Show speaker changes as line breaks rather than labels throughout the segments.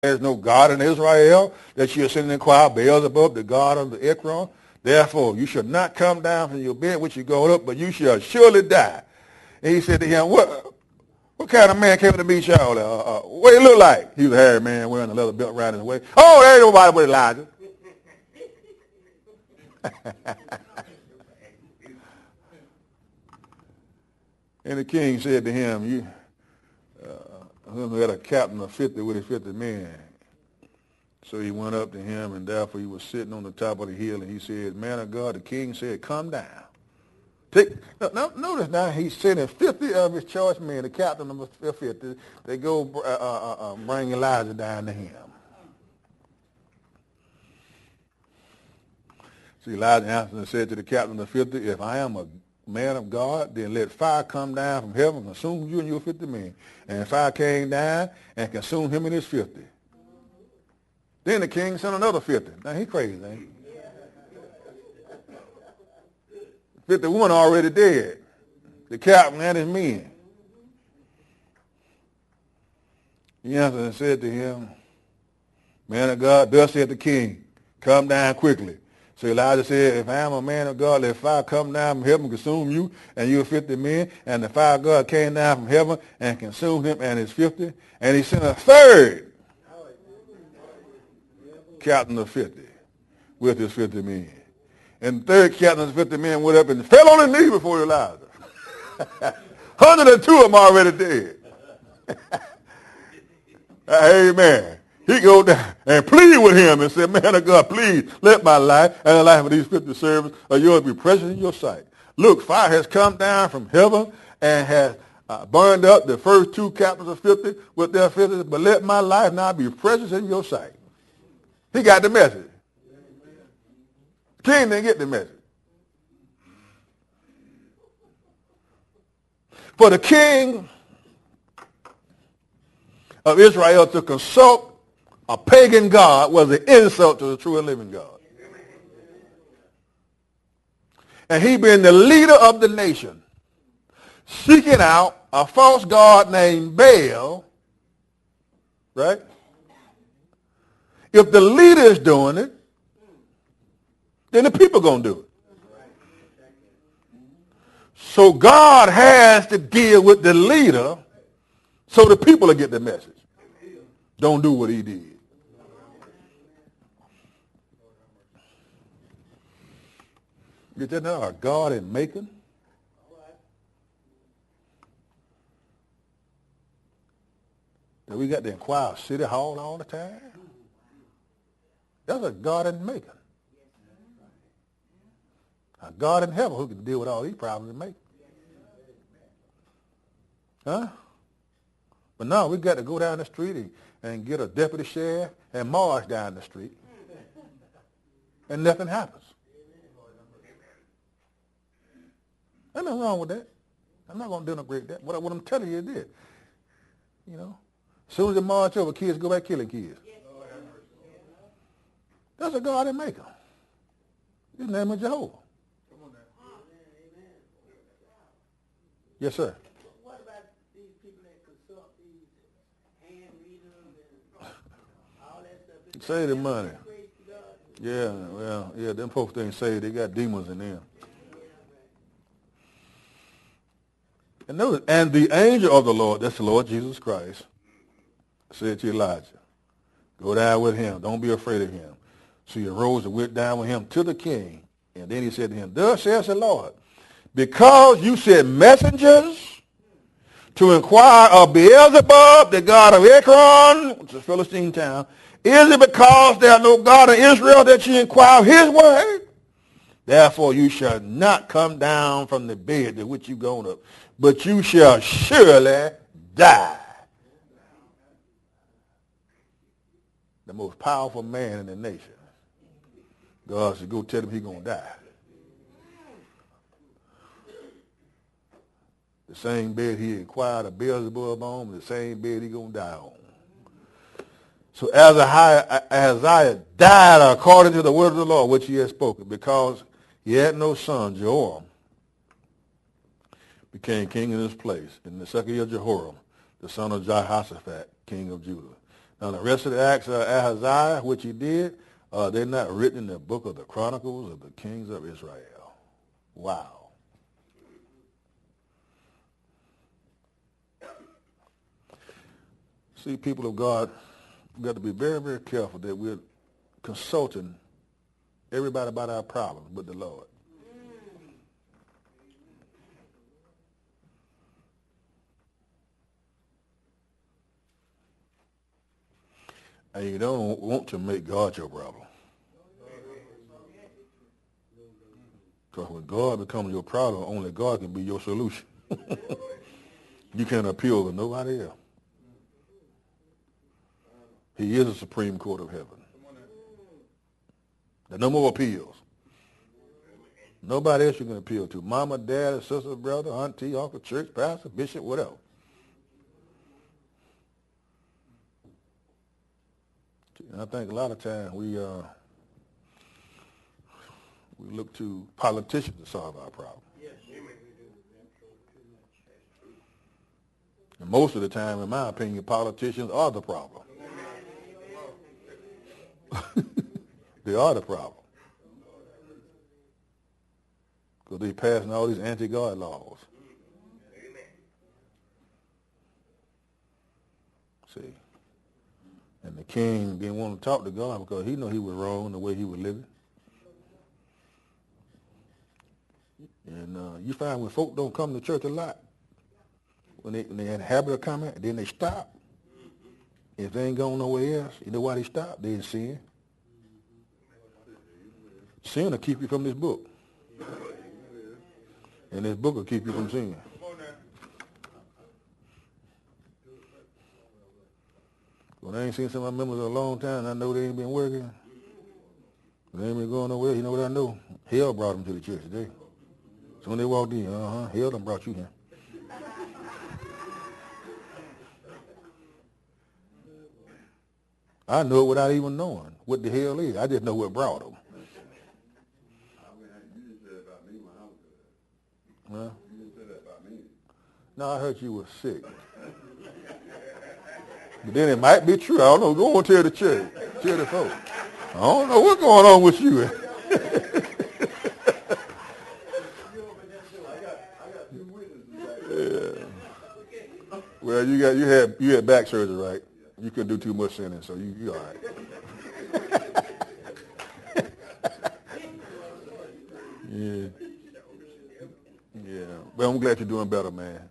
There's no God in Israel that you should inquire Beelzebub, the God of the Ekron. Therefore, you shall not come down from your bed which you go up, but you shall surely die. And he said to him, what kind of man came to meet y'all? What he look like? He was a hairy man wearing a leather belt around his waist. Oh, there ain't nobody but Elijah. And the king said to him, who had a captain of 50 with his 50 men. So he went up to him, and therefore he was sitting on the top of the hill, and he said, man of God, the king said, come down. Notice now he's sending 50 of his choice men, the captain of the 50, they go bring Elijah down to him. So Elijah answered and said to the captain of the 50, if I am a man of God, then let fire come down from heaven and consume you and your 50 men. And fire came down and consumed him and his 50. Then the king sent another 50. Now he crazy, ain't he? 51 already dead. The captain and his men. He answered and said to him, man of God, thus said the king, come down quickly. So Elijah said, if I am a man of God, let fire come down from heaven and consume you and your 50 men. And the fire of God came down from heaven and consumed him and his 50. And he sent a third captain of 50 with his 50 men. And the third captain of 50 men went up and fell on his knees before Elijah. 102 of them already dead. Amen. He go down and plead with him and said, man of God, please let my life and the life of these 50 servants of yours be precious in your sight. Look, fire has come down from heaven and has burned up the first two captains of 50 with their 50, but let my life now be precious in your sight. He got the message. The king didn't get the message. For the king of Israel to consult a pagan god was an insult to the true and living God. And he being the leader of the nation, seeking out a false god named Baal, right? If the leader is doing it, then the people are going to do it. So God has to deal with the leader so the people will get the message. Don't do what he did. Get that now? Our God in Macon. That we got to inquire City Hall all the time. That's a God in Macon. A God in heaven who can deal with all these problems in Macon. Huh? But no, we got to go down the street and get a deputy sheriff and march down the street. And nothing happens. There's nothing wrong with that. I'm not going to denigrate that. What I'm telling you is this. You know, as soon as they march over, kids go back killing kids. That's a God in Macon. His name is Jehovah. Yes, sir.
What about these people that consult these hand readers and all that stuff?
Save the money. Yeah, well, yeah, them folks ain't saved. They got demons in them. And notice, and the angel of the Lord, that's the Lord Jesus Christ, said to Elijah, go down with him. Don't be afraid of him. So he arose and went down with him to the king. And then he said to him, thus says the Lord, because you sent messengers to inquire of Beelzebub, the god of Ekron, which is a Philistine town, is it because there are no God in Israel that you inquire his word? Therefore you shall not come down from the bed to which you gone up, but you shall surely die. The most powerful man in the nation. God said, go tell him he's going to die. The same bed he inquired of Beelzebub on, the same bed he's going to die on. So Isaiah died according to the word of the Lord, which he had spoken, because he had no son. Jehoram became king in his place in the second year of Jehoram, the son of Jehoshaphat, king of Judah. Now the rest of the acts of Ahaziah, which he did, they're not written in the book of the Chronicles of the Kings of Israel. Wow. See, people of God, we've got to be very, very careful that we're consulting everybody about our problems but the Lord. And you don't want to make God your problem. Because when God becomes your problem, only God can be your solution. You can't appeal to nobody else. He is the Supreme Court of heaven. There's no more appeals. Nobody else you can appeal to. Mama, dad, sister, brother, auntie, uncle, church, pastor, bishop, whatever. And I think a lot of times we look to politicians to solve our problem. And most of the time, in my opinion, politicians are the problem. They are the problem. Because they're passing all these anti-God laws. See? And the king didn't want to talk to God because he knew he was wrong the way he was living. And you find when folk don't come to church a lot, when they had a habit of coming, then they stop. If they ain't going nowhere else, you know why they stop? They in sin. Sin will keep you from this book. And this book will keep you from sin. When I ain't seen some of my members in a long time, and I know they ain't been working. They ain't been going nowhere. You know what I know? Hell brought them to the church today. So when they walked in, hell done brought you here. I know it without even knowing what the hell is. I just know what brought them. Huh?
You didn't say that about me.
No, I heard you were sick. But then it might be true. I don't know. Go on and tell the church. Tell the folks. I don't know what's going on with you.
I got two witnesses back.
Yeah. Well, you had back surgery, right? You couldn't do too much sinning, so you all right. Yeah. Yeah. Well, I'm glad you're doing better, man.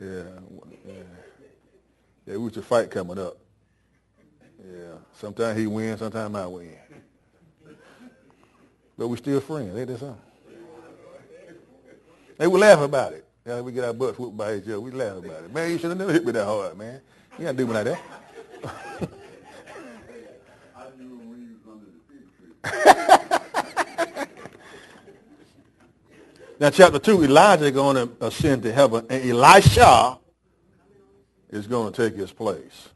Yeah. Yeah, we was a fight coming up. Yeah. Sometimes he wins, sometimes I win. But we still friends, ain't that something? Hey, we laugh about it. Yeah, we get our butts whooped by each other. We laugh about it. Man, you should have never hit me that hard, man. You gotta do me like that.
I knew when you was under the fig tree.
Now, chapter 2, Elijah is going to ascend to heaven, and Elisha is going to take his place.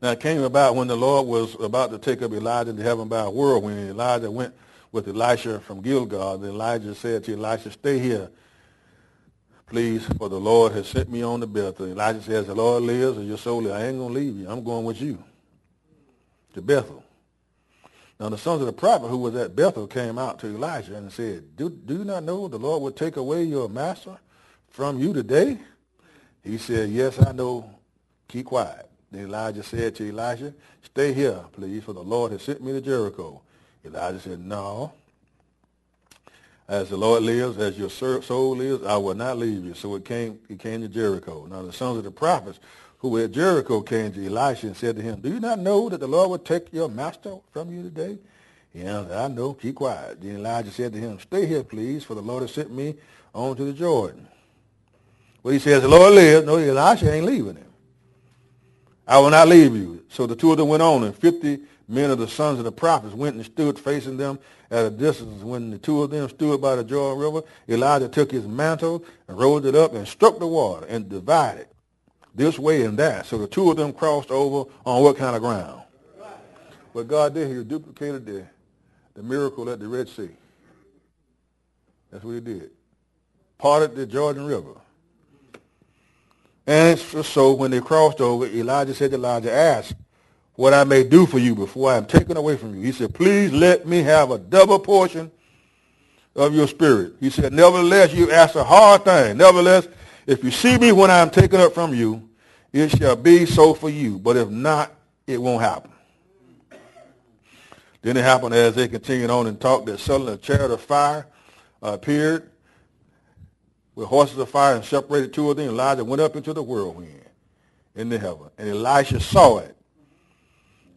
Now, it came about when the Lord was about to take up Elijah to heaven by a whirlwind. Elijah went with Elisha from Gilgal. Then Elijah said to Elisha, stay here, please, for the Lord has sent me on to Bethel. Elijah says, the Lord lives and your soul lives. I ain't going to leave you. I'm going with you to Bethel. Now, the sons of the prophet who was at Bethel came out to Elijah and said, do you not know the Lord will take away your master from you today? He said, yes, I know. Keep quiet. Then Elijah said to Elisha, stay here, please, for the Lord has sent me to Jericho. Elijah said, no. As the Lord lives, as your soul lives, I will not leave you. So he came to Jericho. Now the sons of the prophets who were at Jericho came to Elisha and said to him, do you not know that the Lord will take your master from you today? He answered, I know. Keep quiet. Then Elijah said to him, stay here, please, for the Lord has sent me on to the Jordan. Well, he says, the Lord lives. No, Elisha ain't leaving him. I will not leave you. So the two of them went on, and 50 men of the sons of the prophets went and stood facing them at a distance. When the two of them stood by the Jordan River, Elijah took his mantle and rolled it up and struck the water and divided this way and that. So the two of them crossed over on what kind of ground? What God did, he duplicated the miracle at the Red Sea. That's what he did. Parted the Jordan River. And so when they crossed over, Elijah said to Elijah, ask what I may do for you before I am taken away from you. He said, please let me have a double portion of your spirit. He said, nevertheless, you ask a hard thing. Nevertheless, if you see me when I am taken up from you, it shall be so for you. But if not, it won't happen. Then it happened as they continued on and talked that suddenly a chariot of fire appeared with horses of fire and separated two of them. Elijah went up into the whirlwind in the heaven. And Elisha saw it.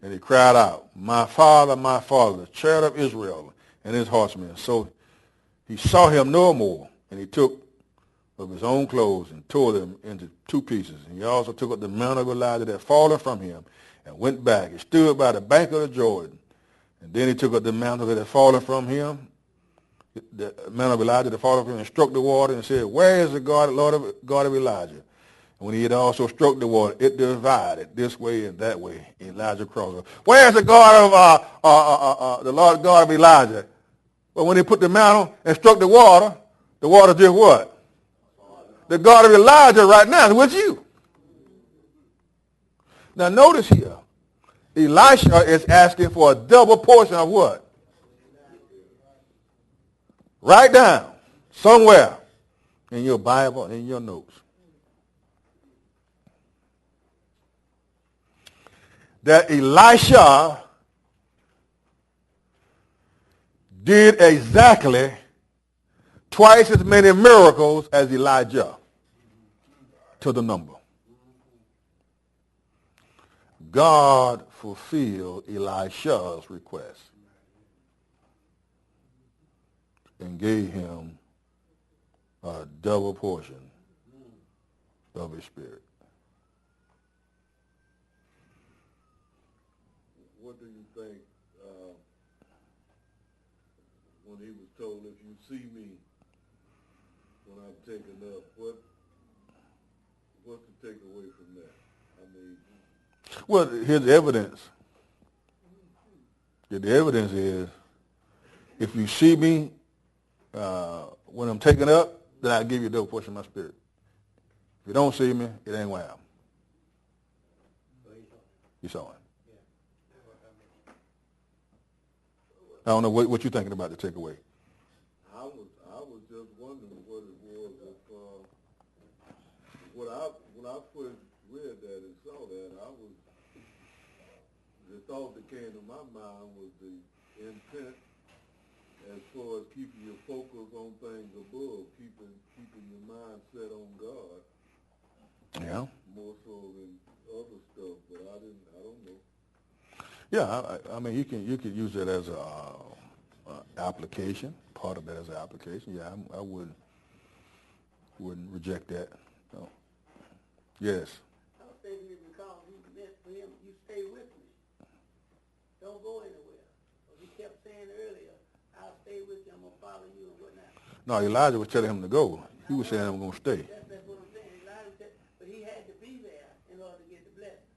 And he cried out, my father, the chariot of Israel and his horsemen. So he saw him no more. And he took of his own clothes and tore them into two pieces. And he also took up the mantle of Elijah that had fallen from him and went back. He stood by the bank of the Jordan. And then he took up the mantle that had fallen from him, the mantle of Elijah that had fallen from him, and struck the water and said, where is the God of Elijah? And when he had also struck the water, it divided this way and that way. Elijah crossed over. Where is the God of the Lord God of Elijah? Well, when he put the mantle and struck the water did what? The God of Elijah right now is with you. Now notice here, Elisha is asking for a double portion of what? Write down somewhere in your Bible, in your notes, that Elisha did exactly twice as many miracles as Elijah to the number. God fulfilled Elisha's request and gave him a double portion of his spirit.
What do you think when he was told, if you see me when I'm taken up, what's the takeaway from that? I mean,
well, here's the evidence. The evidence is, if you see me when I'm taken up, then I'll give you a double portion of my spirit. If you don't see me, it ain't going to happen. You saw him. I don't know what you're thinking about the takeaway.
I was just wondering what it was. When I first read that and saw that, the thought that came to my mind was the intent as far as keeping your focus on things above, keeping your mind set on God.
Yeah.
More so than other stuff, but I don't know.
Yeah, I mean, you could use it as a application, part of it as an application. Yeah, I wouldn't reject that. No. Yes.
I was thinking if you call me meant for him, you stay with me. Don't go anywhere. He kept saying earlier, I'll stay with you, I'm going to follow you and whatnot.
No, Elijah was telling him to go. He was saying, I'm going to stay.
That's what I'm saying. Elijah said, but he had to be there in order to get the blessing.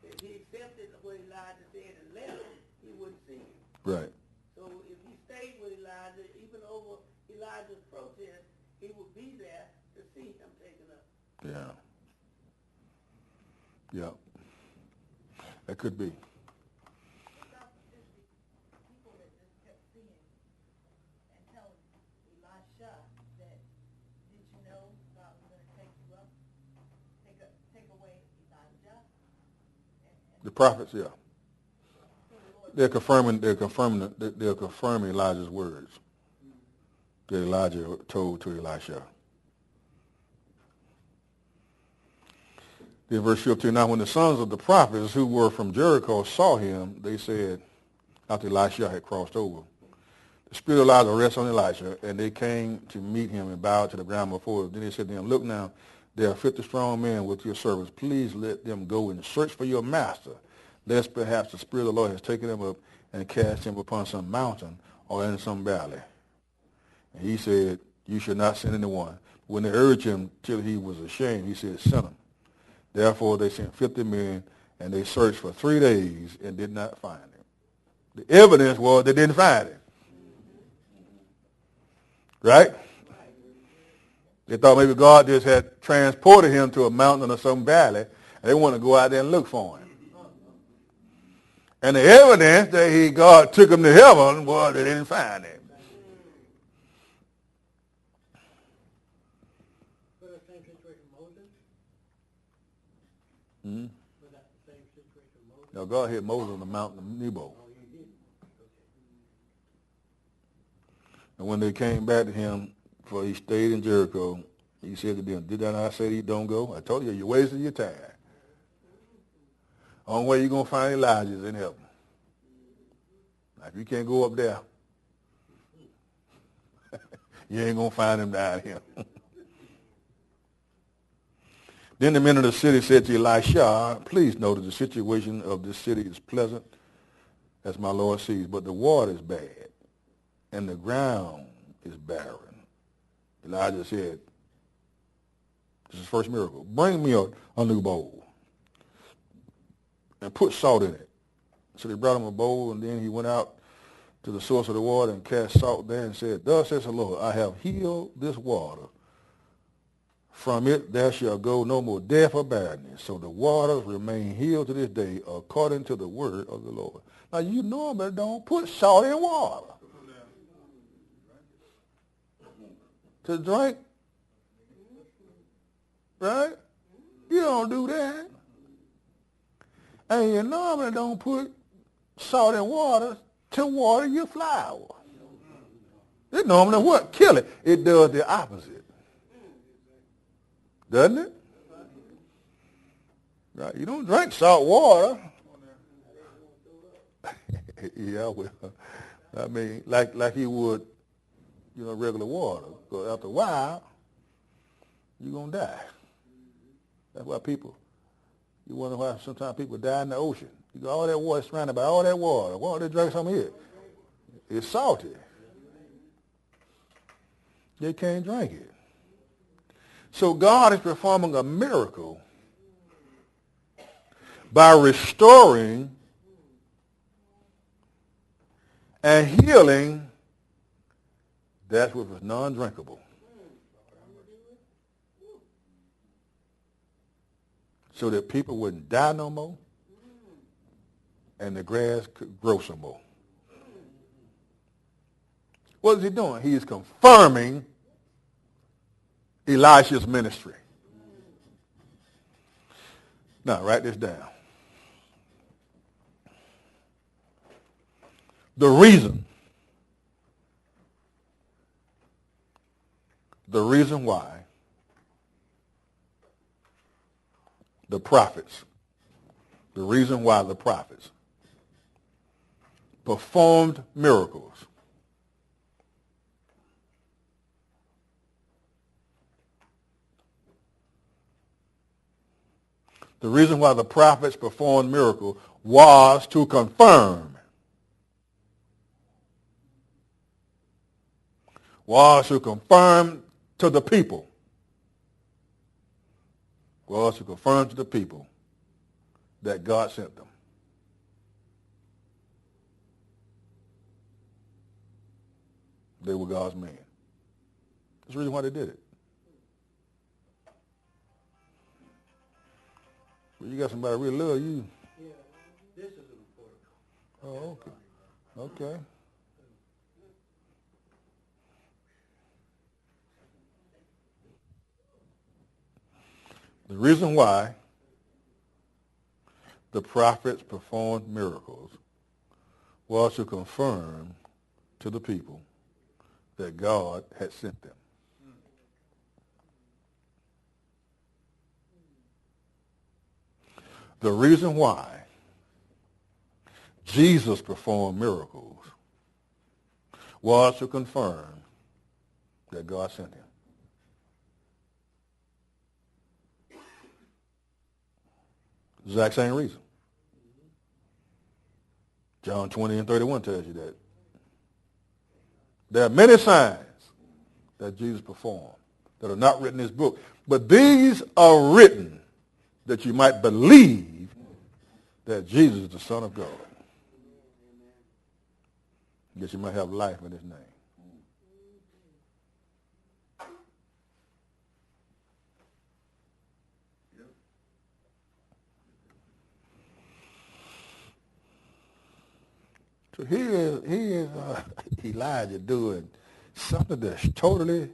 If he accepted what Elijah said and left, he wouldn't see him.
Right.
So if he stayed with Elijah, even over Elijah's protest, he would be there to see him taken up.
Yeah. Yeah. That could be.
People that just kept seeing and telling Elisha that, did you know God was going to take you up, take away Elijah?
The prophets, yeah. They're confirming Elijah's words that Elijah told to Elisha. Then verse 15, now when the sons of the prophets who were from Jericho saw him, they said, after Elisha had crossed over, the spirit of Elijah rests on Elisha, and they came to meet him and bowed to the ground before him. Then they said to him, look now, there are 50 strong men with your servants. Please let them go and search for your master, lest perhaps the spirit of the Lord has taken him up and cast him upon some mountain or in some valley. And he said, you should not send anyone. When they urged him till he was ashamed, he said, send them. Therefore they sent 50 men, and they searched for 3 days and did not find him. The evidence was they didn't find him. Right? They thought maybe God just had transported him to a mountain or some valley, and they wanted to go out there and look for him. And the evidence that God took him to heaven was they didn't find him.
Was that the same situation with Moses?
Hmm?
Was that the same situation with Moses?
Now, God hit Moses on the mountain of Nebo.
Oh, he didn't.
And when they came back to him, for he stayed in Jericho, he said to them, did I not say to you, don't go? I told you, you're wasting your time. Only way you're going to find Elijah is in heaven. Now, if you can't go up there, you ain't going to find him down here. Then the men of the city said to Elisha, please notice the situation of this city is pleasant, as my Lord sees, but the water is bad, and the ground is barren. Elijah said, this is the first miracle, bring me a new bowl and put salt in it. So they brought him a bowl, and then he went out to the source of the water and cast salt there and said, thus says the Lord, I have healed this water. From it there shall go no more death or barrenness. So the waters remain healed to this day according to the word of the Lord. Now you normally don't put salt in water to drink, right? You don't do that. And you normally don't put salt in water to water your flower. It normally what? Kill it. It does the opposite. Doesn't it? Right. You don't drink salt water. Yeah, well, I mean, like you would, regular water. Because after a while, you're going to die. That's why you wonder why sometimes people die in the ocean. You got all that water surrounded by all that water. Why don't they drink some of it? It's salty. They can't drink it. So God is performing a miracle by restoring and healing that which was non-drinkable. So that people wouldn't die no more and the grass could grow some more. What is he doing? He is confirming Elisha's ministry. Now, write this down. The reason why the prophets performed miracles was to confirm. Was to confirm to the people. Was to confirm to the people that God sent them. They were God's men. That's the reason why they did it. Well, you got somebody that really love you.
Yeah, this is an important.
Oh, okay. Okay. The reason why the prophets performed miracles was to confirm to the people that God had sent them. The reason why Jesus performed miracles was to confirm that God sent him. Exact same reason. John 20:31 tells you that. There are many signs that Jesus performed that are not written in this book, but these are written that you might believe that Jesus is the Son of God. That you might have life in his name. So here is Elijah doing something that's totally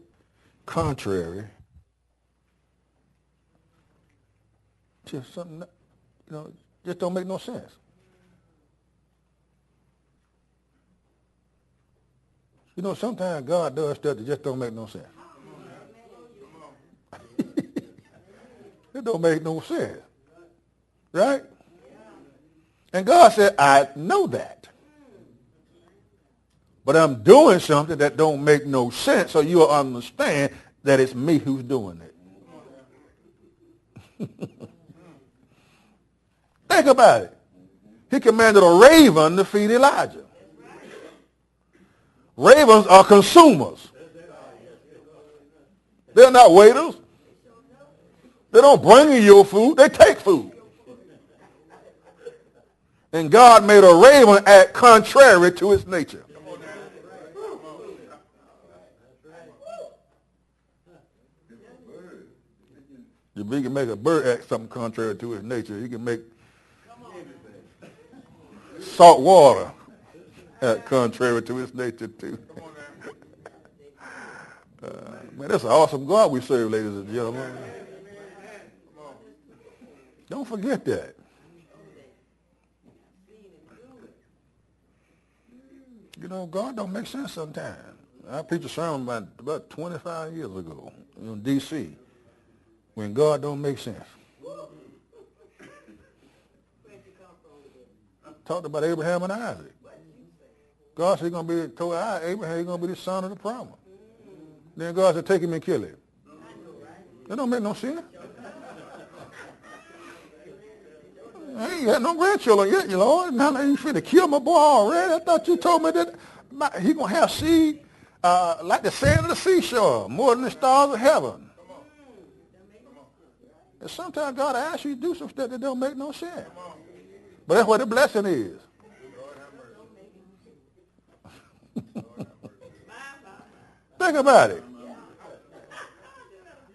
contrary to something that, just don't make no sense. Sometimes God does stuff that just don't make no sense. It don't make no sense. Right? And God said, I know that. But I'm doing something that don't make no sense, so you'll understand that it's me who's doing it. Think about it. He commanded a raven to feed Elijah. Ravens are consumers. They're not waiters. They don't bring you your food. They take food. And God made a raven act contrary to its nature. If he can make a bird act something contrary to its nature, he can make salt water act contrary to its nature too. Man, that's an awesome God we serve, ladies and gentlemen. Don't forget that. God don't make sense sometimes. I preached a sermon about 25 years ago in D.C. when God don't make sense. Talked about Abraham and Isaac. God said told Abraham he's going to be the son of the promise. Then God said, take him and kill him. That don't make no sense. I ain't got no grandchildren yet, Lord. Now you finna kill my boy already. I thought you told me that he going to have seed like the sand of the seashore, more than the stars of heaven. And sometimes God asks you to do some stuff that don't make no sense. But that's what the blessing is. Think about it.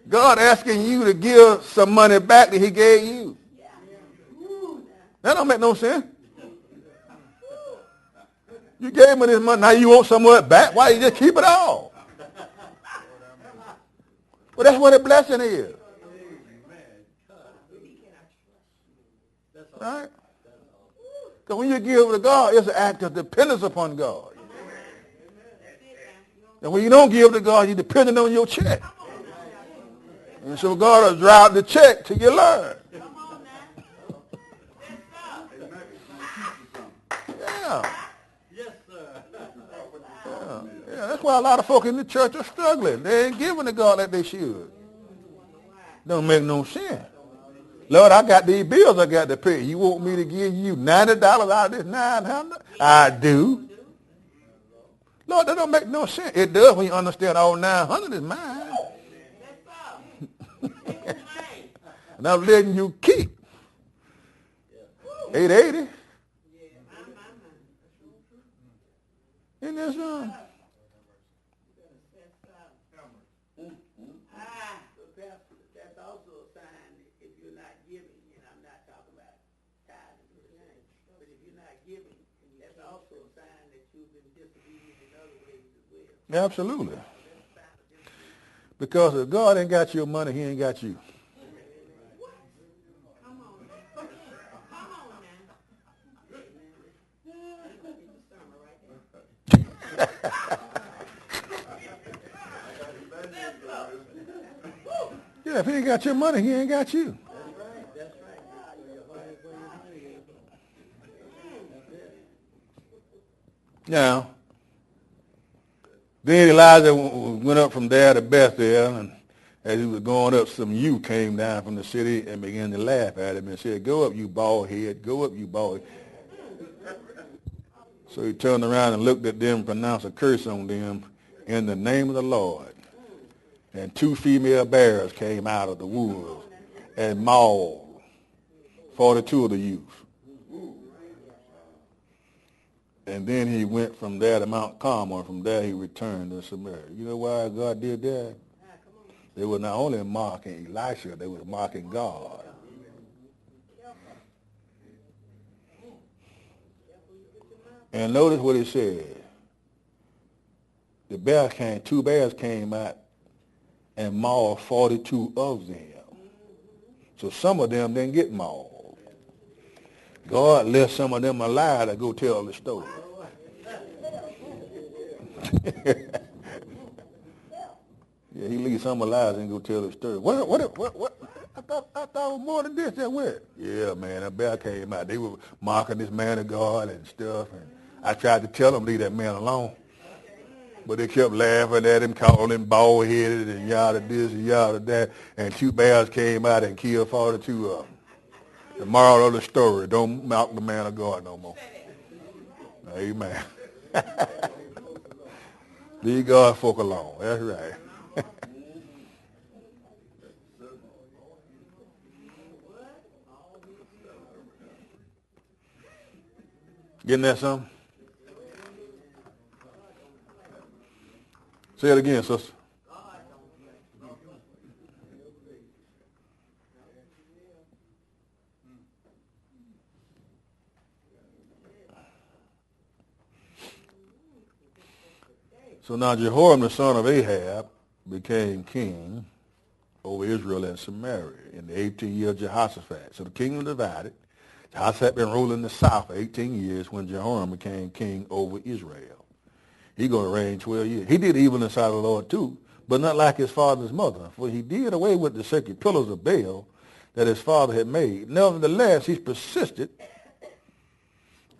God asking you to give some money back that he gave you. That don't make no sense. You gave me this money, now you want some of it back? Why you just keep it all? Well, that's what a blessing is. Right? Because when you give to God, it's an act of dependence upon God. And when you don't give to God, you're dependent on your check. And so God will drive the check till you learn. Yeah. Yeah, that's why a lot of folk in the church are struggling. They ain't giving to God like they should. Don't make no sense. Lord, I got these bills I got to pay. You want me to give you $90 out of this $900? I do. Lord, that don't make no sense. It does when you understand all $900 is mine. And I'm letting you keep $880. Isn't that something?
That's also a sign if you're not giving, and I'm not talking about tithing, but if you're not giving, that's also a sign that you've been disobedient in other ways as well.
Absolutely. Because if God ain't got your money, he ain't got you. Yeah, if he ain't got your money, he ain't got you.
That's right.
Now, then Elijah went up from there to Bethel, and as he was going up, some youth came down from the city and began to laugh at him and said, "Go up, you bald head. Go up, you bald head." So he turned around and looked at them and pronounced a curse on them in the name of the Lord. And 2 female bears came out of the woods and mauled 42 of the youths. And then he went from there to Mount Carmel, and from there he returned to Samaria. You know why God did that? They were not only mocking Elisha, they were mocking God. And notice what it said. Two bears came out and mauled 42 of them. So some of them didn't get mauled. God left some of them alive to go tell the story. Yeah, he leaves some alive and go tell the story. What? I thought it was more than this. That went. Yeah, man, a bear came out. They were mocking this man of God and stuff. And I tried to tell them, leave that man alone. But they kept laughing at him, calling him bald-headed and yada this and yada that. And two bears came out and killed 42 of them. The moral of the story, don't mock the man of God no more. Amen. Leave God folk alone. That's right. Getting that something? Say it again, sister. So now Jehoram, the son of Ahab, became king over Israel and Samaria in the 18th year of Jehoshaphat. So the kingdom divided. Jehoshaphat had been ruling the south for 18 years when Jehoram became king over Israel. He going to reign 12 years. He did evil in the sight of the Lord too, but not like his father's mother, for he did away with the sacred pillars of Baal that his father had made. Nevertheless, he persisted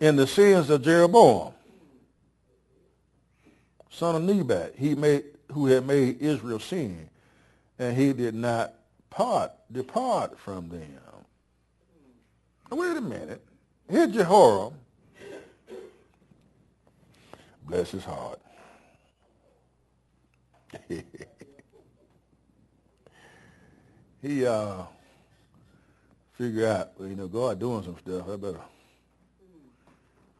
in the sins of Jeroboam, son of Nebat, who had made Israel sin, and he did not depart from them. Now, wait a minute. Here Jehoram, bless his heart. he figured out, well, God doing some stuff. I better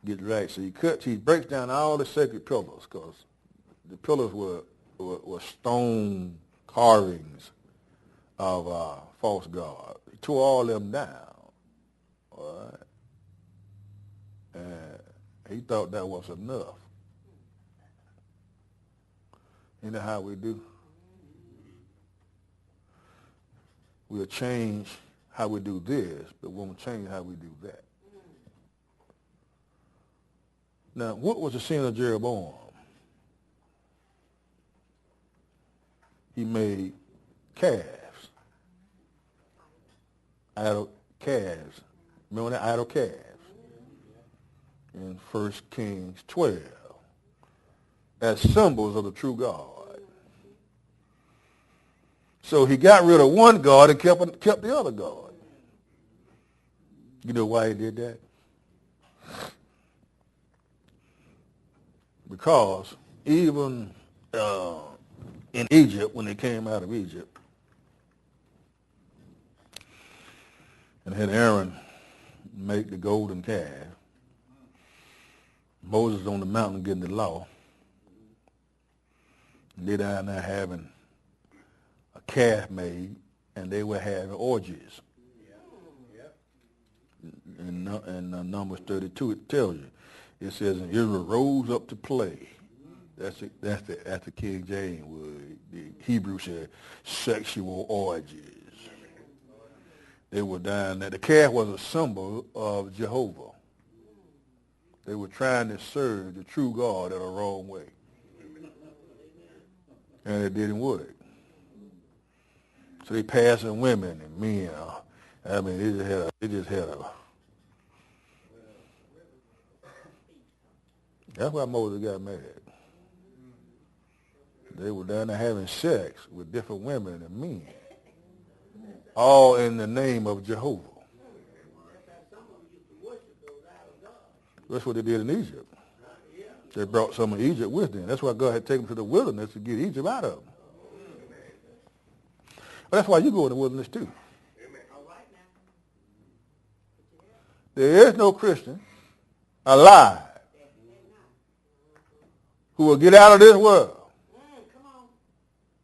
get right. So he breaks down all the sacred pillars, because the pillars were stone carvings of false gods. He tore all them down. All right. And he thought that was enough. You know how we do? We'll change how we do this, but we won't change how we do that. Now, what was the sin of Jeroboam? He made calves. Idol calves. Remember that idol calves? In 1 Kings 12. As symbols of the true God. So he got rid of one God and kept the other God. You know why he did that? Because even in Egypt, when they came out of Egypt, and had Aaron make the golden calf, Moses on the mountain getting the law, and they down there having a calf made, and they were having orgies. In Numbers 32, it tells you. It says, and Israel rose up to play. That's the King James word. The Hebrew said sexual orgies. They were down there. The calf was a symbol of Jehovah. They were trying to serve the true God in a wrong way. And it didn't work. So they passing women and men. I mean, they just had a. That's why Moses got mad. They were down there having sex with different women and men, all in the name of Jehovah. That's what they did in Egypt. They brought some of Egypt with them. That's why God had taken them to the wilderness to get Egypt out of them. But that's why you go in the wilderness too. There is no Christian alive who will get out of this world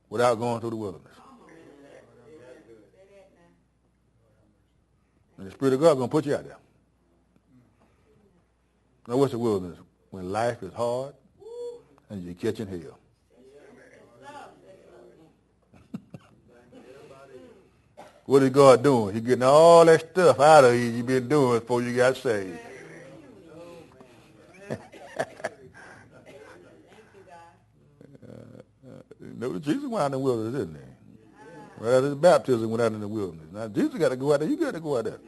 without going through the wilderness. And the Spirit of God is going to put you out there. Now, what's the wilderness? when life is hard and you're catching hell. What is God doing? He's getting all that stuff out of you you've been doing before you got saved. Jesus went out in the wilderness, didn't he? Right after his baptism, went out in the wilderness. Now, Jesus got to go out there. You got to go out there.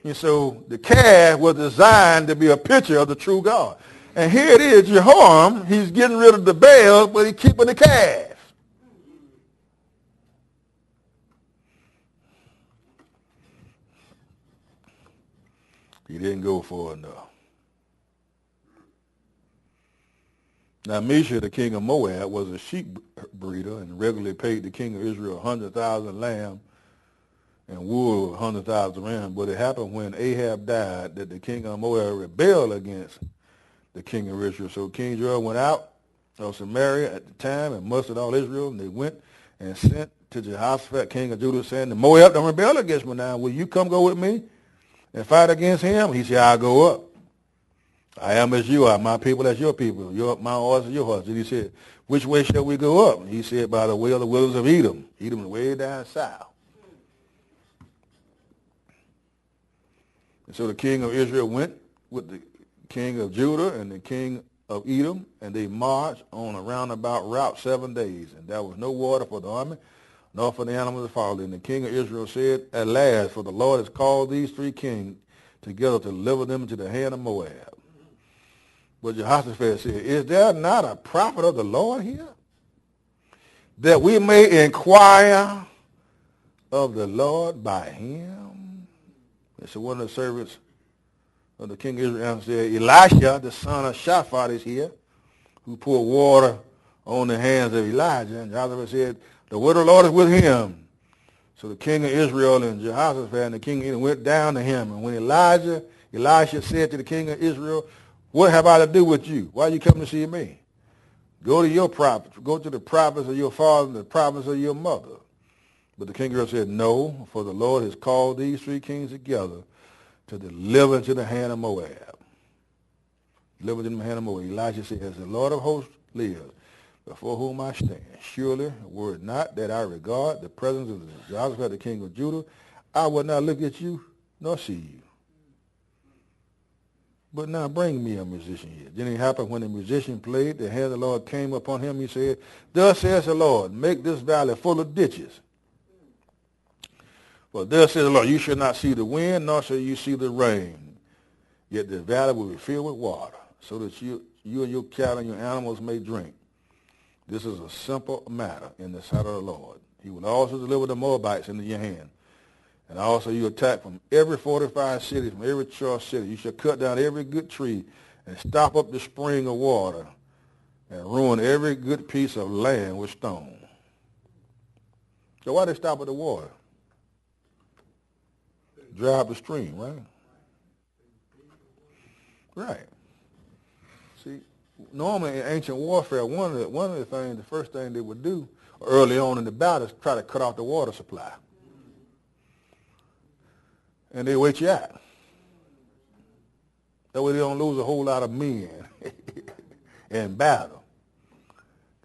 And so the calf was designed to be a picture of the true God. And here it is, Jehoram, he's getting rid of the Baal, but he's keeping the calf. He didn't go far enough. Now, Mesha, the king of Moab, was a sheep breeder and regularly paid the king of Israel 100,000 lambs and wool 100,000 rams. But it happened when Ahab died that the king of Moab rebelled against the king of Israel. So King Joab went out of Samaria at the time and mustered all Israel, and they went and sent to Jehoshaphat, king of Judah, saying, the Moab don't rebel against me now. Will you come go with me and fight against him? He said, I'll go up. I am as you are, my people as your people, my horse as your horse. And he said, which way shall we go up? And he said, by the way of the wilderness of Edom. Edom is way down south. And so the king of Israel went with the king of Judah and the king of Edom, and they marched on a roundabout route 7 days. And there was no water for the army, nor for the animals to follow. And the king of Israel said, at last, for the Lord has called these 3 kings together to deliver them into the hand of Moab. But Jehoshaphat said, is there not a prophet of the Lord here, that we may inquire of the Lord by him? And so one of the servants of the king of Israel said, Elisha, the son of Shaphat, is here, who poured water on the hands of Elijah. And Jehoshaphat said, the word of the Lord is with him. So the king of Israel and Jehoshaphat and the king of Edom went down to him. And when Elisha said to the king of Israel, what have I to do with you? Why are you coming to see me? Go to your prophets. Go to the prophets of your father and the prophets of your mother. But the king of Israel said, no, for the Lord has called these 3 kings together to deliver into the hand of Moab. Deliver into the hand of Moab. Elijah said, as the Lord of hosts lives, before whom I stand, surely were it not that I regard the presence of Jehoshaphat, the king of Judah, I would not look at you nor see you. But now bring me a musician here. Then it happened when the musician played, the hand of the Lord came upon him. He said, thus says the Lord, make this valley full of ditches. For thus says the Lord, you shall not see the wind, nor shall you see the rain. Yet the valley will be filled with water, so that you and your cattle and your animals may drink. This is a simple matter in the sight of the Lord. He will also deliver the Moabites into your hand. And also you attack from every fortified city, from every choice city. You shall cut down every good tree and stop up the spring of water and ruin every good piece of land with stone. So why they stop at the water? Dry up the stream, right? Right. See, normally in ancient warfare, one of the things, the first thing they would do early on in the battle is try to cut off the water supply. And they wait you out. That way they don't lose a whole lot of men in battle.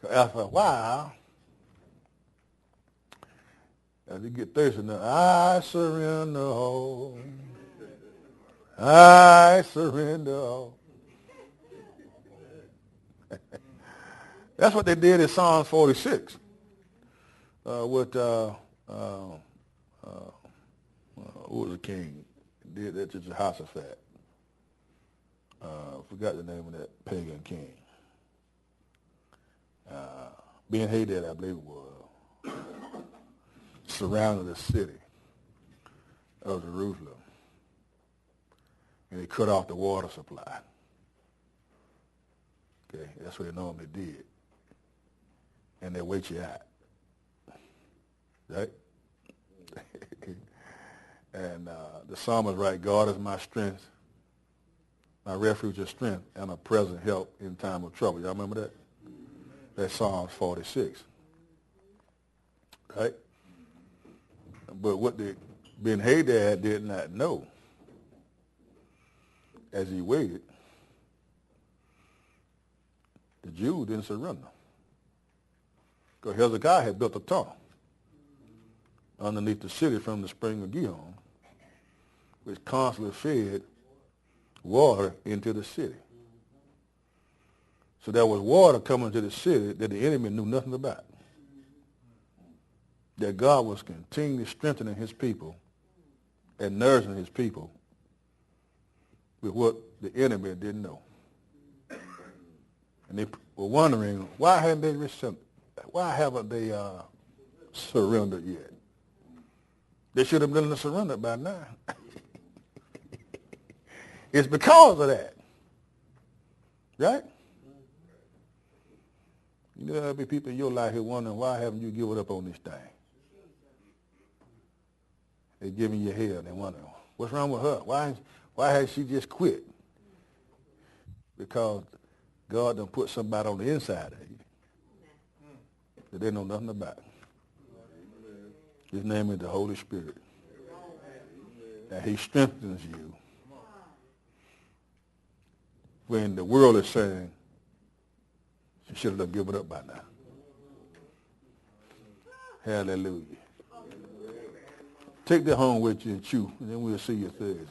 After a while, as you get thirsty, now, I surrender all. I surrender all. That's what they did in Psalms 46 with who was the king? Did that to Jehoshaphat. Forgot the name of that pagan king. Ben-Hadad, I believe it was, surrounded the city of Jerusalem. And they cut off the water supply. Okay, that's what they normally did. And they wait you out. Right? And the psalmist writes, God is my strength, my refuge and strength, and a present help in time of trouble. Y'all remember that? That's Psalms 46. Right? But what Ben-Hadad did not know as he waited, the Jews didn't surrender. Because Hezekiah had built a tunnel underneath the city from the spring of Gihon, which constantly fed water into the city. So there was water coming to the city that the enemy knew nothing about. That God was continually strengthening his people and nourishing his people with what the enemy didn't know. And they were wondering, why haven't they surrendered yet? They should have been surrendered by now. It's because of that. Right? You know, there'll be people in your life who wondering, why haven't you given up on this thing? They're giving you hell. They wonder, what's wrong with her? Why has she just quit? Because God done put somebody on the inside of you that they know nothing about. His name is the Holy Spirit. And he strengthens you when the world is saying, she should have given up by now. Hallelujah. Take that home with you and chew, and then we'll see you Thursday.